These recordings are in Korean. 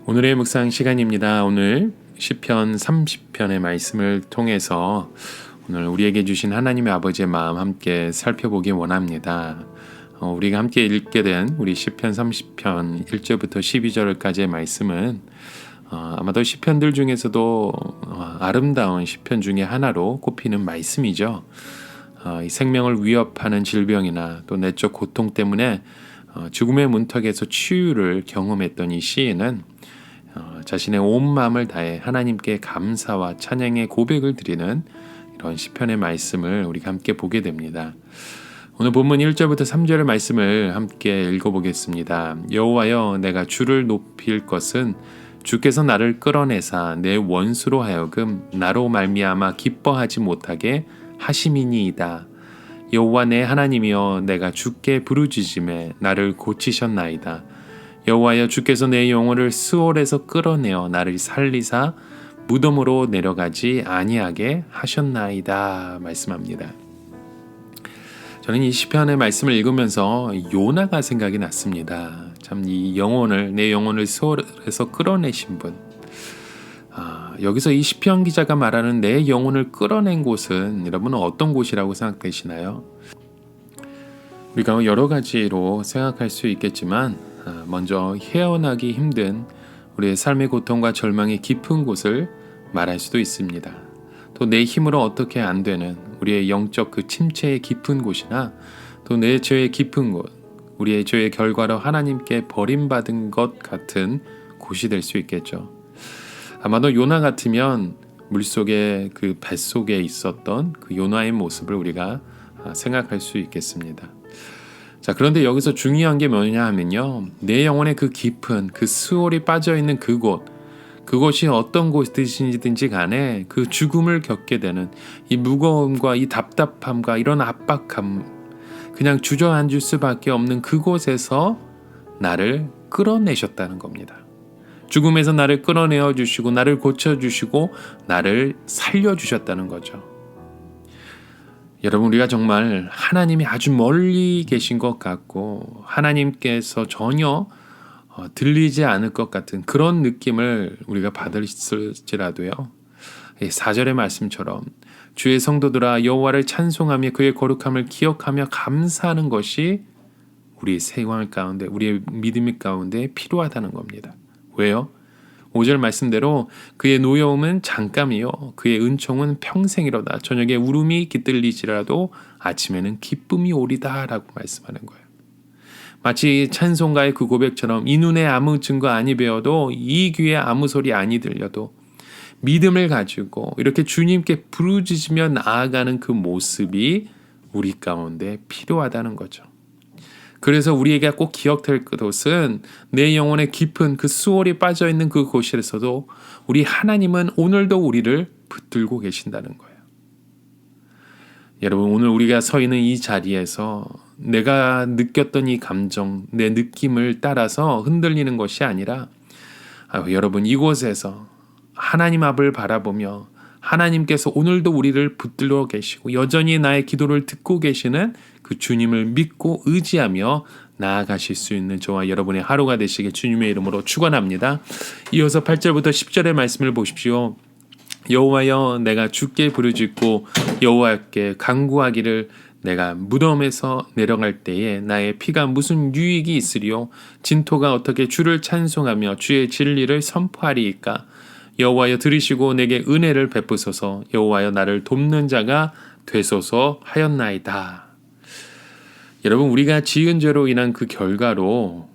오늘의 묵상 시간입니다. 오늘 시편 30편의 말씀을 통해서 오늘 우리에게 주신 하나님의 아버지의 마음 함께 살펴보기 원합니다. 우리가 함께 읽게 된 우리 시편 30편 1절부터 12절까지의 말씀은 아마도 시편들 중에서도 아름다운 시편 중에 하나로 꼽히는 말씀이죠. 이 생명을 위협하는 질병이나 또 내적 고통 때문에 죽음의 문턱에서 치유를 경험했던 이 시인은 자신의 온 마음을 다해 하나님께 감사와 찬양의 고백을 드리는 이런 시편의 말씀을 우리가 함께 보게 됩니다. 오늘 본문 1절부터 3절의 말씀을 함께 읽어보겠습니다. 여호와여, 내가 주를 높일 것은 주께서 나를 끌어내사 내 원수로 하여금 나로 말미암아 기뻐하지 못하게 하심이니이다. 여호와 내 하나님이여, 내가 주께 부르짖음에 나를 고치셨나이다. 여호와여, 주께서 내 영혼을 스올에서 끌어내어 나를 살리사 무덤으로 내려가지 아니하게 하셨나이다 말씀합니다. 저는 이 시편의 말씀을 읽으면서 요나가 생각이 났습니다. 참 이 내 영혼을 스올에서 끌어내신 분. 여기서 이 시편 기자가 말하는 내 영혼을 끌어낸 곳은 여러분은 어떤 곳이라고 생각되시나요? 우리가 여러 가지로 생각할 수 있겠지만 먼저 헤어나기 힘든 우리의 삶의 고통과 절망의 깊은 곳을 말할 수도 있습니다. 또 내 힘으로 어떻게 안 되는 우리의 영적 그 침체의 깊은 곳이나 또 내 죄의 깊은 곳, 우리의 죄의 결과로 하나님께 버림받은 것 같은 곳이 될 수 있겠죠. 아마도 요나 같으면 물속의 그 뱃속에 있었던 그 요나의 모습을 우리가 생각할 수 있겠습니다. 자, 그런데 여기서 중요한 게 뭐냐 하면요, 내 영혼의 그 깊은 그 스올이 빠져있는 그곳이 어떤 곳이든지 간에 그 죽음을 겪게 되는 이 무거움과 이 답답함과 이런 압박감, 그냥 주저앉을 수밖에 없는 그곳에서 나를 끌어내셨다는 겁니다. 죽음에서 나를 끌어내어 주시고 나를 고쳐주시고 나를 살려주셨다는 거죠. 여러분, 우리가 정말 하나님이 아주 멀리 계신 것 같고 하나님께서 전혀 들리지 않을 것 같은 그런 느낌을 우리가 받을지라도요, 4절의 말씀처럼 주의 성도들아 여호와를 찬송하며 그의 거룩함을 기억하며 감사하는 것이 우리 생활 가운데, 우리의 믿음 가운데 필요하다는 겁니다. 왜요? 5절 말씀대로 그의 노여움은 잠깐이요 그의 은총은 평생이로다. 저녁에 울음이 깃들리지라도 아침에는 기쁨이 오리다 라고 말씀하는 거예요. 마치 찬송가의 그 고백처럼 이 눈에 아무 증거 아니 배어도 이 귀에 아무 소리 아니 들려도 믿음을 가지고 이렇게 주님께 부르짖으며 나아가는 그 모습이 우리 가운데 필요하다는 거죠. 그래서 우리에게 꼭 기억될 것은 내 영혼의 깊은 그 수월이 빠져있는 그 곳에서도 우리 하나님은 오늘도 우리를 붙들고 계신다는 거예요. 여러분, 오늘 우리가 서 있는 이 자리에서 내가 느꼈던 이 감정, 내 느낌을 따라서 흔들리는 것이 아니라 여러분, 이곳에서 하나님 앞을 바라보며 하나님께서 오늘도 우리를 붙들고 계시고 여전히 나의 기도를 듣고 계시는 그 주님을 믿고 의지하며 나아가실 수 있는 저와 여러분의 하루가 되시길 주님의 이름으로 축원합니다. 이어서 8절부터 10절의 말씀을 보십시오. 여호와여, 내가 주께 부르짖고 여호와께 간구하기를 내가 무덤에서 내려갈 때에 나의 피가 무슨 유익이 있으리요? 진토가 어떻게 주를 찬송하며 주의 진리를 선포하리이까? 여호와여, 들으시고 내게 은혜를 베푸소서. 여호와여, 나를 돕는 자가 되소서 하였나이다. 여러분, 우리가 지은 죄로 인한 그 결과로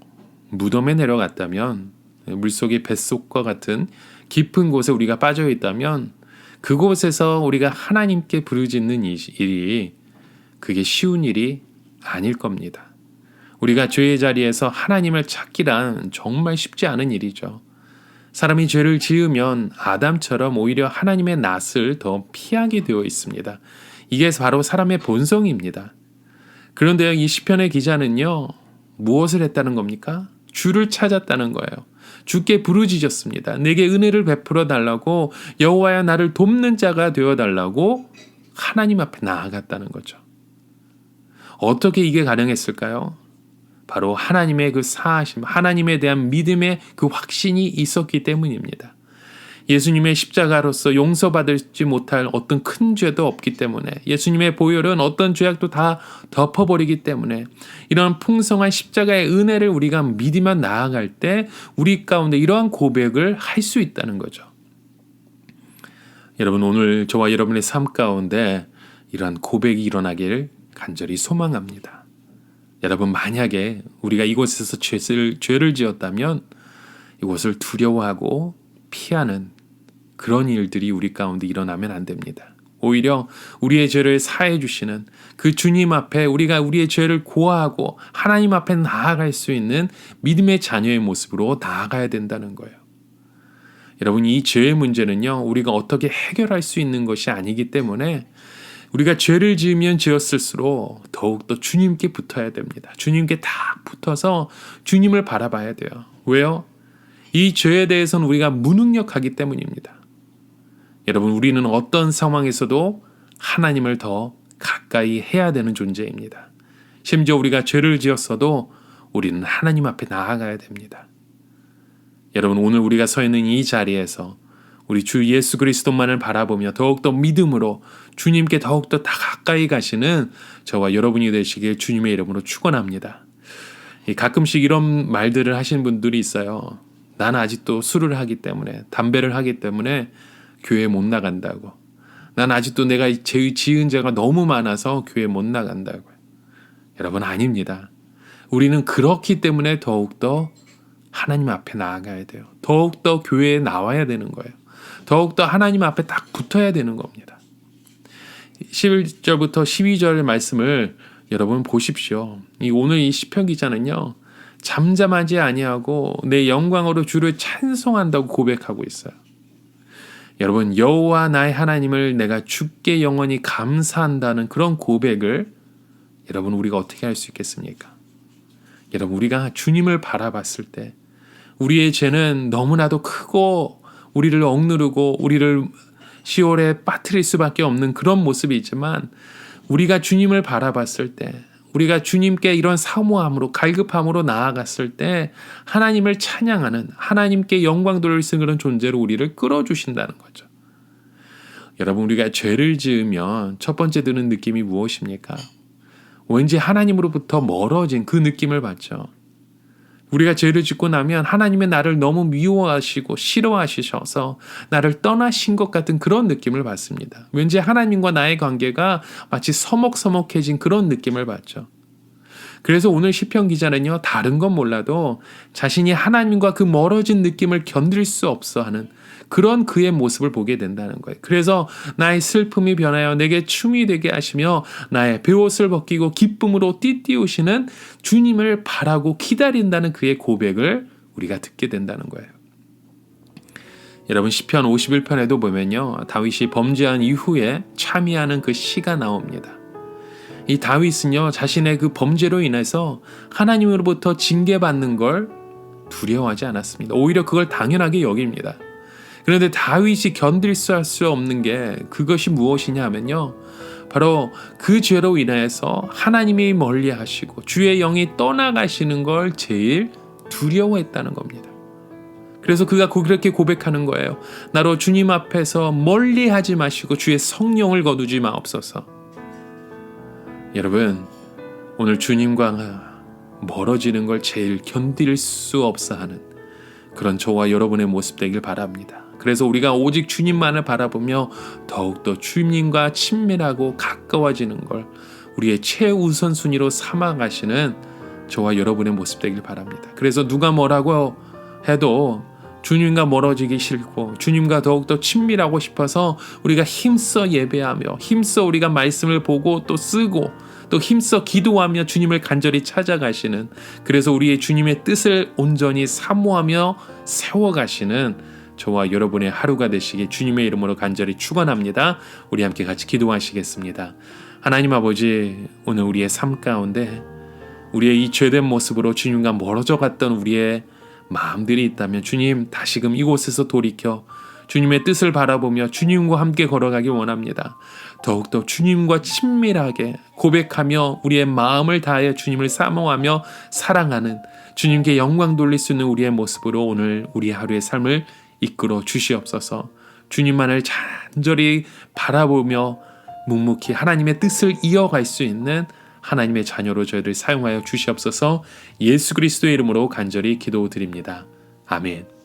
무덤에 내려갔다면, 물속의 뱃속과 같은 깊은 곳에 우리가 빠져 있다면 그곳에서 우리가 하나님께 부르짖는 일이 그게 쉬운 일이 아닐 겁니다. 우리가 죄의 자리에서 하나님을 찾기란 정말 쉽지 않은 일이죠. 사람이 죄를 지으면 아담처럼 오히려 하나님의 낯을 더 피하게 되어 있습니다. 이게 바로 사람의 본성입니다. 그런데 이 시편의 기자는요, 무엇을 했다는 겁니까? 주를 찾았다는 거예요. 주께 부르짖었습니다. 내게 은혜를 베풀어 달라고, 여호와야 나를 돕는 자가 되어 달라고 하나님 앞에 나아갔다는 거죠. 어떻게 이게 가능했을까요? 바로 하나님의 그 사하심, 하나님에 대한 믿음의 그 확신이 있었기 때문입니다. 예수님의 십자가로서 용서받지 못할 어떤 큰 죄도 없기 때문에, 예수님의 보혈은 어떤 죄악도 다 덮어버리기 때문에, 이런 풍성한 십자가의 은혜를 우리가 믿으며 나아갈 때 우리 가운데 이러한 고백을 할 수 있다는 거죠. 여러분, 오늘 저와 여러분의 삶 가운데 이러한 고백이 일어나기를 간절히 소망합니다. 여러분, 만약에 우리가 이곳에서 죄를 지었다면 이곳을 두려워하고 피하는 그런 일들이 우리 가운데 일어나면 안 됩니다. 오히려 우리의 죄를 사해 주시는 그 주님 앞에 우리가 우리의 죄를 고하고 하나님 앞에 나아갈 수 있는 믿음의 자녀의 모습으로 나아가야 된다는 거예요. 여러분, 이 죄의 문제는요, 우리가 어떻게 해결할 수 있는 것이 아니기 때문에 우리가 죄를 지으면 지었을수록 더욱더 주님께 붙어야 됩니다. 주님께 딱 붙어서 주님을 바라봐야 돼요. 왜요? 이 죄에 대해서는 우리가 무능력하기 때문입니다. 여러분, 우리는 어떤 상황에서도 하나님을 더 가까이 해야 되는 존재입니다. 심지어 우리가 죄를 지었어도 우리는 하나님 앞에 나아가야 됩니다. 여러분, 오늘 우리가 서 있는 이 자리에서 우리 주 예수 그리스도만을 바라보며 더욱더 믿음으로 주님께 더욱더 다 가까이 가시는 저와 여러분이 되시길 주님의 이름으로 축원합니다. 가끔씩 이런 말들을 하시는 분들이 있어요. 나는 아직도 술을 하기 때문에, 담배를 하기 때문에 교회 못 나간다고. 난 아직도 내가 지은 죄가 너무 많아서 교회 못 나간다고. 여러분, 아닙니다. 우리는 그렇기 때문에 더욱더 하나님 앞에 나아가야 돼요. 더욱더 교회에 나와야 되는 거예요. 더욱더 하나님 앞에 딱 붙어야 되는 겁니다. 11절부터 12절 말씀을 여러분 보십시오. 오늘 이 시편 기자는요, 잠잠하지 아니하고 내 영광으로 주를 찬송한다고 고백하고 있어요. 여러분, 여호와 나의 하나님을 내가 주께 영원히 감사한다는 그런 고백을 여러분, 우리가 어떻게 할 수 있겠습니까? 여러분, 우리가 주님을 바라봤을 때 우리의 죄는 너무나도 크고 우리를 억누르고 우리를 시올에 빠뜨릴 수밖에 없는 그런 모습이 있지만, 우리가 주님을 바라봤을 때, 우리가 주님께 이런 사모함으로 갈급함으로 나아갔을 때 하나님을 찬양하는, 하나님께 영광 돌릴 수 있는 그런 존재로 우리를 끌어주신다는 거죠. 여러분, 우리가 죄를 지으면 첫 번째 드는 느낌이 무엇입니까? 왠지 하나님으로부터 멀어진 그 느낌을 받죠. 우리가 죄를 짓고 나면 하나님의 나를 너무 미워하시고 싫어하셔서 나를 떠나신 것 같은 그런 느낌을 받습니다. 왠지 하나님과 나의 관계가 마치 서먹서먹해진 그런 느낌을 받죠. 그래서 오늘 시편 기자는요, 다른 건 몰라도 자신이 하나님과 그 멀어진 느낌을 견딜 수 없어 하는 그런 그의 모습을 보게 된다는 거예요. 그래서 나의 슬픔이 변하여 내게 춤이 되게 하시며 나의 베옷을 벗기고 기쁨으로 띠띠우시는 주님을 바라고 기다린다는 그의 고백을 우리가 듣게 된다는 거예요. 여러분, 시편 51편에도 보면요, 다윗이 범죄한 이후에 참회하는 그 시가 나옵니다. 이 다윗은요, 자신의 그 범죄로 인해서 하나님으로부터 징계받는 걸 두려워하지 않았습니다. 오히려 그걸 당연하게 여깁니다. 그런데 다윗이 견딜 수 없는 게 그것이 무엇이냐 하면요, 바로 그 죄로 인해서 하나님이 멀리 하시고 주의 영이 떠나가시는 걸 제일 두려워했다는 겁니다. 그래서 그가 그렇게 고백하는 거예요. 나로 주님 앞에서 멀리 하지 마시고 주의 성령을 거두지 마옵소서. 여러분, 오늘 주님과 멀어지는 걸 제일 견딜 수 없어 하는 그런 저와 여러분의 모습 되길 바랍니다. 그래서 우리가 오직 주님만을 바라보며 더욱더 주님과 친밀하고 가까워지는 걸 우리의 최우선순위로 삼아가시는 저와 여러분의 모습 되길 바랍니다. 그래서 누가 뭐라고 해도 주님과 멀어지기 싫고 주님과 더욱더 친밀하고 싶어서 우리가 힘써 예배하며 힘써 우리가 말씀을 보고 또 쓰고 또 힘써 기도하며 주님을 간절히 찾아가시는, 그래서 우리의 주님의 뜻을 온전히 사모하며 세워가시는 저와 여러분의 하루가 되시길 주님의 이름으로 간절히 축원합니다. 우리 함께 같이 기도하시겠습니다. 하나님 아버지, 오늘 우리의 삶 가운데 우리의 이 죄된 모습으로 주님과 멀어져 갔던 우리의 마음들이 있다면 주님, 다시금 이곳에서 돌이켜 주님의 뜻을 바라보며 주님과 함께 걸어가기 원합니다. 더욱더 주님과 친밀하게 고백하며 우리의 마음을 다하여 주님을 사모하며 사랑하는, 주님께 영광 돌릴 수 있는 우리의 모습으로 오늘 우리 하루의 삶을 이끌어 주시옵소서. 주님만을 간절히 바라보며 묵묵히 하나님의 뜻을 이어갈 수 있는 하나님의 자녀로 저희를 사용하여 주시옵소서. 예수 그리스도의 이름으로 간절히 기도드립니다. 아멘.